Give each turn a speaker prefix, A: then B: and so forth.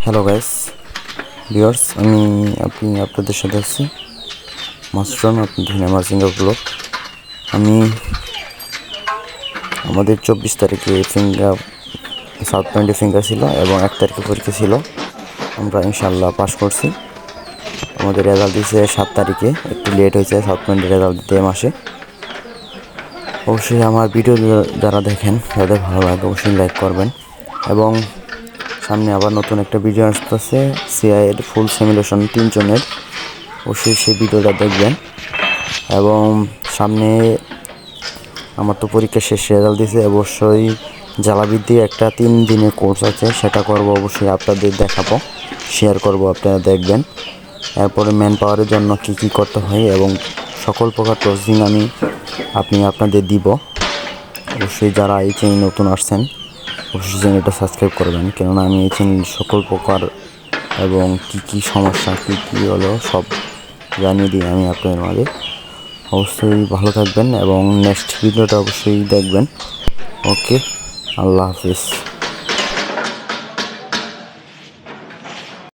A: Hello guys viewers, আপনি আপনাদের সাথে আছি মাস্টার আপনাদের নামাজিঙ্গা ব্লগ। আমাদের 24 তারিখে সাউথ পয়েন্টে ফিঙ্গার ছিল এবং 1 তারিখে পরীক্ষা ছিল। আমরা ইনশাল্লাহ পাস করছি। আমাদের রেজাল্ট দিয়েছে 7 তারিখে, একটু লেট হয়েছে সাউথ পয়েন্টের রেজাল্ট দিতে মাসে। অবশ্যই আমার ভিডিও যারা দেখেন, যাদের ভালো লাগে অবশ্যই লাইক করবেন। এবং সামনে আবার নতুন একটা ভিডিও আসতেছে সিআইয়ের ফুল সিমুলেশন 3 জনের, অবশ্যই সেই ভিডিওটা দেখবেন। এবং সামনে আমার তো পরীক্ষা শেষ, রেজাল্ট দিয়েছে, অবশ্যই জ্বালাবিদ্যি একটা 3 দিনের কোর্স আছে, সেটা করব, অবশ্যই আপনাদের দেখাবো, শেয়ার করব, আপনারা দেখবেন। এরপরে ম্যান পাওয়ারের জন্য কী কী করতে হয় এবং সকল প্রকার ট্রেনিং আমি আপনাদের দিব। অবশ্যই যারা এই চ্যানেলে নতুন আসছেন অবশ্যই চ্যানেলটা সাবস্ক্রাইব করবেন, কেননা আমি এই চ্যানেল সকল প্রকার এবং কী সমস্যা কী হলো সব জানিয়ে দিই আমি আপনাদের মাঝে। অবশ্যই ভালো থাকবেন এবং নেক্সট ভিডিওটা অবশ্যই দেখবেন। ওকে, আল্লাহ হাফিজ।